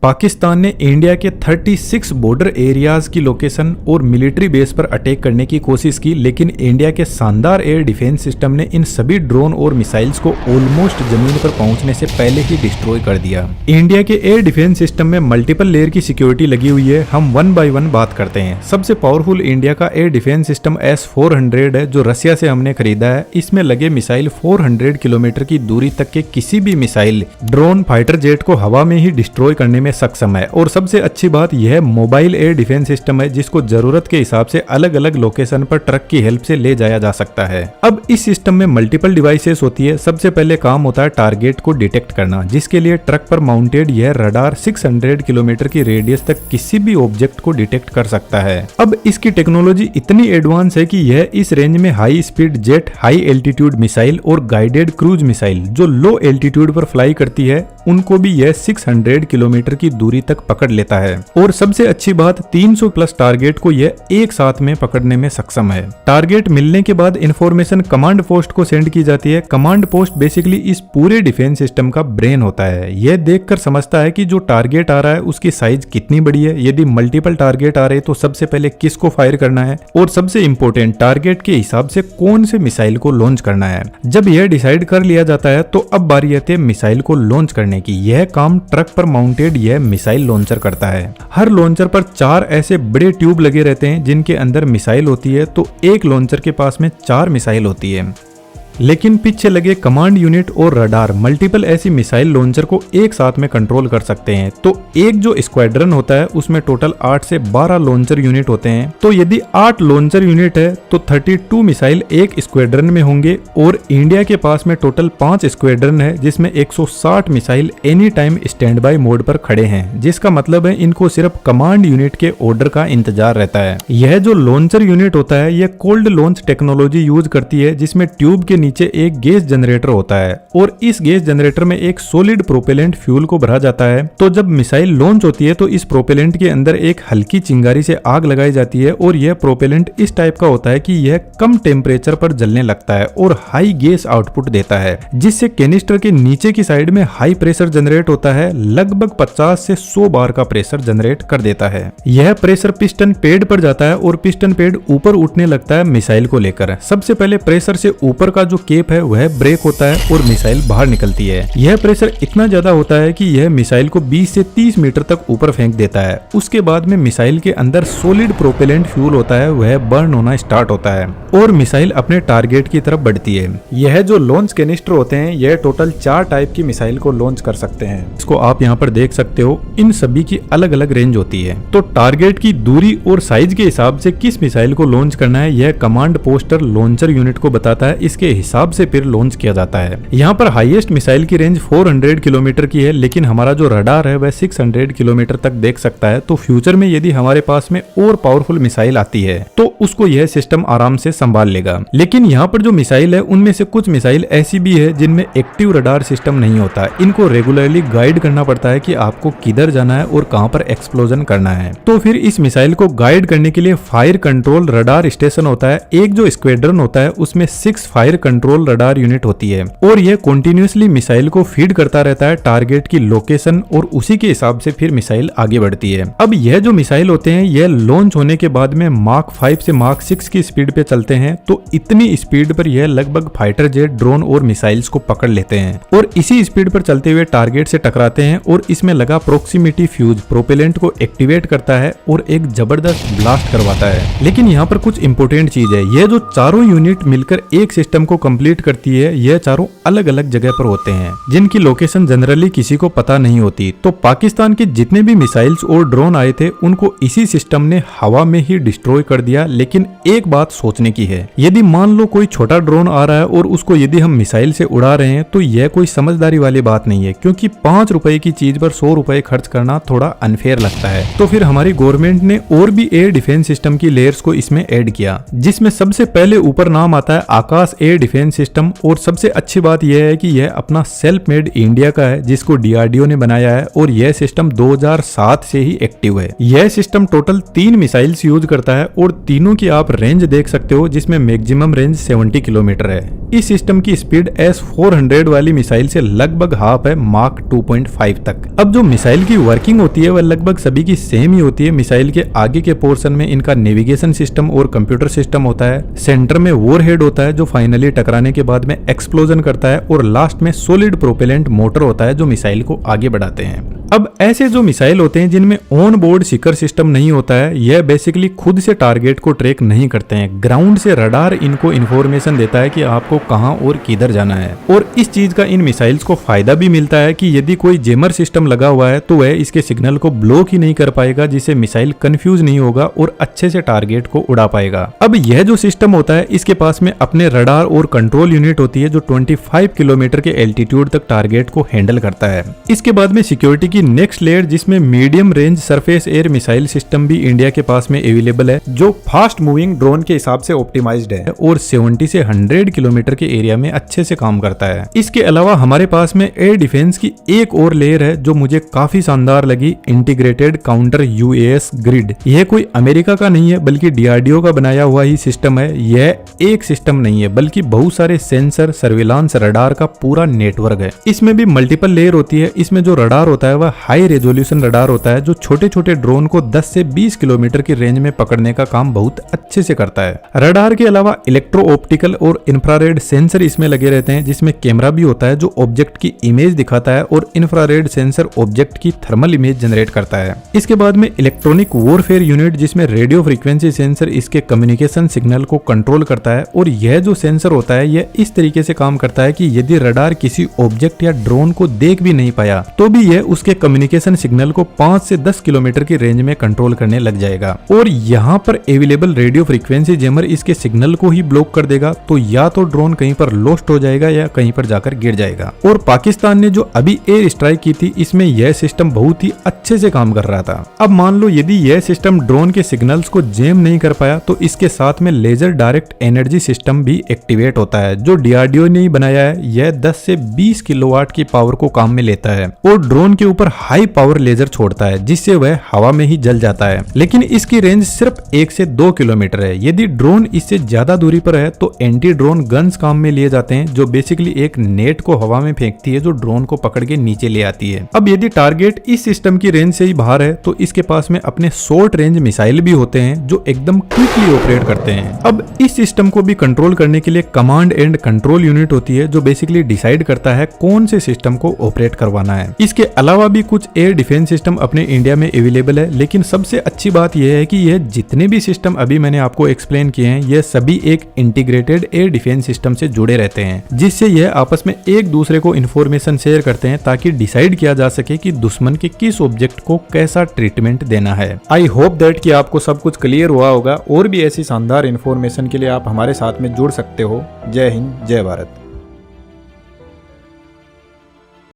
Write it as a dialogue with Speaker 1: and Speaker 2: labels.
Speaker 1: पाकिस्तान ने इंडिया के 36 border areas की लोकेशन और मिलिट्री बेस पर अटैक करने की कोशिश की, लेकिन इंडिया के शानदार एयर डिफेंस सिस्टम ने इन सभी ड्रोन और मिसाइल्स को ऑलमोस्ट जमीन पर पहुंचने से पहले ही डिस्ट्रॉय कर दिया। इंडिया के एयर डिफेंस सिस्टम में मल्टीपल लेयर की सिक्योरिटी लगी हुई है। हम वन बाय वन बात करते हैं। सबसे पावरफुल इंडिया का एयर डिफेंस सिस्टम S-400 है, जो रसिया से हमने खरीदा है। इसमें लगे मिसाइल 400 किलोमीटर की दूरी तक के किसी भी मिसाइल, ड्रोन, फाइटर जेट को हवा में ही डिस्ट्रॉय करने में सक्षम है। और सबसे अच्छी बात यह मोबाइल एयर डिफेंस सिस्टम है, जिसको जरूरत के हिसाब से अलग अलग लोकेशन पर ट्रक की हेल्प से ले जाया जा सकता है। अब इस सिस्टम में मल्टीपल डिवाइसेस होती है। सबसे पहले काम होता है टारगेट को डिटेक्ट करना, जिसके लिए ट्रक पर माउंटेड यह रडार 600 किलोमीटर की रेडियस तक किसी भी ऑब्जेक्ट को डिटेक्ट कर सकता है। अब इसकी टेक्नोलॉजी इतनी एडवांस है कि यह इस रेंज में high speed jet, high altitude missile और गाइडेड क्रूज मिसाइल जो लो एल्टीट्यूड पर फ्लाई करती है, उनको भी यह 600 किलोमीटर की दूरी तक पकड़ लेता है। और सबसे अच्छी बात, 300 प्लस टारगेट को यह एक साथ में पकड़ने में सक्षम है। टारगेट मिलने के बाद इंफॉर्मेशन कमांड पोस्ट को सेंड की जाती है। कमांड पोस्ट बेसिकली इस पूरे डिफेंस सिस्टम का ब्रेन होता है। यह देखकर समझता है कि जो टारगेट आ रहा है उसकी साइज कितनी बड़ी है, यदि मल्टीपल टारगेट आ रहे तो सबसे पहले किसको फायर करना है, और सबसे इंपॉर्टेंट टारगेट के हिसाब से कौन से मिसाइल को लॉन्च करना है। जब यह डिसाइड कर लिया जाता है तो अब बारी आती है मिसाइल को लॉन्च करने की। यह काम ट्रक पर माउंटेड यह मिसाइल लॉन्चर करता है। हर लॉन्चर पर 4 ऐसे बड़े ट्यूब लगे रहते हैं जिनके अंदर मिसाइल होती है, तो एक लॉन्चर के पास में 4 मिसाइल होती है। लेकिन पीछे लगे कमांड यूनिट और रडार मल्टीपल ऐसी मिसाइल लॉन्चर को एक साथ में कंट्रोल कर सकते हैं। तो एक जो स्क्वाड्रन होता है उसमें टोटल 8 से 12 लॉन्चर यूनिट होते हैं। तो यदि 8 लॉन्चर यूनिट है तो 32 मिसाइल एक स्क्वाड्रन में होंगे। और इंडिया के पास में टोटल 5 स्क्वाड्रन है, जिसमें 160 missile any time stand by mode पर खड़े हैं, जिसका मतलब है इनको सिर्फ कमांड यूनिट के ऑर्डर का इंतजार रहता है। यह जो लॉन्चर यूनिट होता है यह कोल्ड लॉन्च टेक्नोलॉजी यूज करती है, जिसमें ट्यूब के नीचे एक गैस जनरेटर होता है और इस गैस जनरेटर में एक सॉलिड प्रोपेलेंट फ्यूल को भरा जाता है। तो जब मिसाइल लॉन्च होती है तो इस प्रोपेलेंट के अंदर एक हल्की चिंगारी से आग लगाई जाती है और यह प्रोपेलेंट इस टाइप का होता है कि यह कम टेम्परेचर पर जलने लगता है और हाई गैस आउटपुट देता है, जिससे कैनिस्टर के नीचे की साइड में हाई प्रेशर जनरेट होता है। लगभग 50 से 100 बार का प्रेशर जनरेट कर देता है। यह प्रेशर पिस्टन पेड पर जाता है और पिस्टन पेड ऊपर उठने लगता है मिसाइल को लेकर। सबसे पहले प्रेशर से ऊपर का जो केप है वह ब्रेक होता है और मिसाइल बाहर निकलती है। यह प्रेशर इतना ज्यादा होता है कि यह मिसाइल को 20 से 30 मीटर तक ऊपर फेंक देता है। उसके बाद में मिसाइल के अंदर सॉलिड प्रोपेलेंट फ्यूल होता है, वह बर्न होना स्टार्ट होता है और मिसाइल अपने टारगेट की तरफ बढ़ती है। यह जो लॉन्च कैनिस्टर होते हैं यह टोटल 4 टाइप की मिसाइल को लॉन्च कर सकते हैं। इसको आप यहाँ पर देख सकते हो। इन सभी की अलग अलग रेंज होती है। तो टारगेट की दूरी और साइज के हिसाब से किस मिसाइल को लॉन्च करना है यह कमांड पोस्टर लॉन्चर यूनिट को बताता है। इसके हिसाब से फिर लॉन्च किया जाता है। यहाँ पर हाईएस्ट मिसाइल की रेंज 400 किलोमीटर की है, लेकिन हमारा जो रडार है वह 600 किलोमीटर तक देख सकता है। तो फ्यूचर में यदि हमारे पास में और पावरफुल मिसाइल आती है तो उसको यह सिस्टम आराम से संभाल लेगा। लेकिन यहाँ पर जो मिसाइल है उनमें से कुछ मिसाइल ऐसी भी है जिनमें एक्टिव रडार सिस्टम नहीं होता। इनको रेगुलरली गाइड करना पड़ता है कि आपको किधर जाना है और कहां पर एक्सप्लोजन करना है। तो फिर इस मिसाइल को गाइड करने के लिए फायर कंट्रोल रडार स्टेशन होता है। एक जो स्क्वाड्रन होता है उसमें 6 फायर कंट्रोल रडार यूनिट होती है और यह कंटिन्यूअसली मिसाइल को फीड करता रहता है टारगेट की लोकेशन और उसी के हिसाब से फिर मिसाइल आगे बढ़ती है। अब यह जो मिसाइल होते हैं यह लॉन्च होने के बाद में मार्क 5 से मार्क 6 की स्पीड पे चलते हैं। तो इतनी स्पीड पर यह लगभग फाइटर जेट, ड्रोन और मिसाइल्स को पकड़ लेते हैं और इसी स्पीड पर चलते हुए टारगेट से टकराते हैं। और इसमें लगा प्रोक्सीमिटी फ्यूज प्रोपेलेंट को एक्टिवेट करता है और एक जबरदस्त ब्लास्ट करवाता है। लेकिन यहाँ पर कुछ इंपोर्टेंट चीज है, यह जो चारों यूनिट मिलकर एक सिस्टम को कंप्लीट करती है, यह चारों अलग अलग जगह पर होते हैं जिनकी लोकेशन जनरली किसी को पता नहीं होती। तो पाकिस्तान के जितने भी मिसाइल्स और ड्रोन आए थे उनको इसी सिस्टम ने हवा में ही डिस्ट्रॉय कर दिया। लेकिन एक बात सोचने की है, यदि मान लो कोई छोटा ड्रोन आ रहा है और उसको यदि हम मिसाइल से उड़ा रहे हैं तो यह कोई समझदारी वाली बात नहीं है, क्योंकि 5 रुपए की चीज पर 100 रुपए खर्च करना थोड़ा अनफेयर लगता है। तो फिर हमारी गवर्नमेंट ने और भी एयर डिफेंस सिस्टम की लेयर्स को इसमें ऐड किया, जिसमें सबसे पहले ऊपर नाम आता है आकाश एयर डिफेंस सिस्टम, और सबसे अच्छी बात यह है कि यह अपना सेल्फ मेड इंडिया का है, जिसको डीआरडीओ ने बनाया है, और यह सिस्टम 2007 से ही एक्टिव है। यह सिस्टम टोटल 3 मिसाइल्स यूज करता है और तीनों की आप रेंज देख सकते हो, जिसमें मैक्सिमम रेंज 70 किलोमीटर है। इस सिस्टम की स्पीड S-400 वाली मिसाइल से लगभग हाफ है, मार्क 2.5 तक। अब जो मिसाइल की वर्किंग होती है वह लगभग सभी की सेम ही होती है। मिसाइल के आगे के पोर्शन में इनका नेविगेशन सिस्टम और कंप्यूटर सिस्टम होता है, सेंटर में वॉरहेड होता है जो फाइनली टकराने के बाद में एक्सप्लोजन करता है, और लास्ट में सॉलिड प्रोपेलेंट मोटर होता है जो मिसाइल को आगे बढ़ाते हैं। अब ऐसे जो मिसाइल होते हैं जिनमें ऑन बोर्ड सीकर सिस्टम नहीं होता है, यह बेसिकली खुद से टारगेट को ट्रैक नहीं करते हैं। ग्राउंड से रडार इनको इन्फॉर्मेशन देता है कि आपको कहां और किधर जाना है। और इस चीज का इन मिसाइल्स को फायदा भी मिलता है कि यदि कोई जेमर सिस्टम लगा हुआ है तो वह इसके सिग्नल को ब्लॉक ही नहीं कर पाएगा, जिससे मिसाइल कंफ्यूज नहीं होगा और अच्छे से टारगेट को उड़ा पाएगा। अब यह जो सिस्टम होता है इसके पास में अपने रडार और कंट्रोल यूनिट होती है जो 25 किलोमीटर के एल्टीट्यूड तक टारगेट को हैंडल करता है। इसके बाद में सिक्योरिटी की नेक्स्ट लेयर, जिसमें medium range surface air missile system भी इंडिया के पास में अवेलेबल है, जो फास्ट मूविंग ड्रोन के हिसाब से ऑप्टिमाइज्ड है और 70 से 100 किलोमीटर के एरिया में अच्छे से काम करता है। इसके अलावा हमारे पास में एयर डिफेंस की एक और लेयर है जो मुझे काफी शानदार लगी, इंटीग्रेटेड काउंटर यूएस ग्रिड। यह कोई अमेरिका का नहीं है बल्कि डीआरडीओ का बनाया हुआ ही सिस्टम है। यह एक सिस्टम नहीं है बल्कि बहुत सारे सेंसर, सर्विलांस, रडार का पूरा नेटवर्क है। इसमें भी मल्टीपल लेयर होती है। इसमें जो रडार होता है वह हाई रेजोल्यूशन रडार होता है जो छोटे छोटे ड्रोन को 10 से 20 किलोमीटर की रेंज में पकड़ने का काम बहुत अच्छे से करता है। रडार के अलावा इलेक्ट्रो ऑप्टिकल और इंफ्रारेड सेंसर इसमें लगे रहते हैं, जिसमें कैमरा भी होता है जो ऑब्जेक्ट की इमेज दिखाता है, और इंफ्रारेड सेंसर ऑब्जेक्ट की थर्मल इमेज जनरेट करता है। इसके बाद में इलेक्ट्रॉनिक वॉरफेयर यूनिट, जिसमें रेडियो फ्रीक्वेंसी सेंसर इसके कम्युनिकेशन सिग्नल को कंट्रोल करता है, और यह जो सेंसर होता है यह इस तरीके से काम करता है कि यदि रडार किसी ऑब्जेक्ट या ड्रोन को देख भी नहीं पाया तो भी यह उसके कम्युनिकेशन सिग्नल को 5 से 10 किलोमीटर की रेंज में कंट्रोल करने लग जाएगा। और यहाँ पर अवेलेबल रेडियो फ्रीक्वेंसी जैमर इसके सिग्नल को ही ब्लॉक कर देगा, तो या तो ड्रोन कहीं पर लॉस्ट हो जाएगा या कहीं पर जाकर गिर जाएगा। और पाकिस्तान ने जो अभी एयर स्ट्राइक की थी इसमें यह सिस्टम बहुत ही अच्छे से काम कर रहा था। अब मान लो यदि यह सिस्टम ड्रोन के सिग्नल्स को जैम नहीं कर पाया तो इसके साथ में लेजर डायरेक्ट एनर्जी सिस्टम भी एक्टिवेट होता है जो डीआरडीओ ने ही बनाया है। यह 10 से 20 किलोवाट की पावर को काम में लेता है और ड्रोन के ऊपर हाई पावर लेजर छोड़ता है, जिससे वह हवा में ही जल जाता है। लेकिन इसकी रेंज सिर्फ 1 से 2 किलोमीटर है। यदि ड्रोन इससे ज्यादा दूरी पर है तो एंटी ड्रोन गन्स काम में लिए जाते हैं, जो बेसिकली एक नेट को हवा में फेंकती है जो ड्रोन को पकड़ के नीचे ले आती है। अब यदि टारगेट इस सिस्टम की रेंज से ही बाहर है तो इसके पास में अपने शॉर्ट रेंज मिसाइल भी होते हैं जो एकदम क्विकली ऑपरेट करते हैं। अब इस सिस्टम को भी कंट्रोल करने के लिए कमांड एंड कंट्रोल यूनिट होती है जो बेसिकली डिसाइड करता है कौन से सिस्टम को ऑपरेट करवाना है। इसके अलावा भी कुछ एयर डिफेंस सिस्टम अपने इंडिया में अवेलेबल है, लेकिन सबसे अच्छी बात यह है कि यह जितने भी सिस्टम अभी मैंने आपको एक्सप्लेन किए हैं यह सभी एक इंटीग्रेटेड एयर डिफेंस सिस्टम से जुड़े रहते हैं, जिससे यह आपस में एक दूसरे को इन्फॉर्मेशन शेयर करते हैं ताकि डिसाइड किया जा सके कि दुश्मन के किस ऑब्जेक्ट को कैसा ट्रीटमेंट देना है। आई होप दैट कि आपको सब कुछ क्लियर हुआ होगा। और भी ऐसी शानदार इन्फॉर्मेशन के लिए आप हमारे साथ में जुड़ सकते हो। जय हिंद, जय भारत।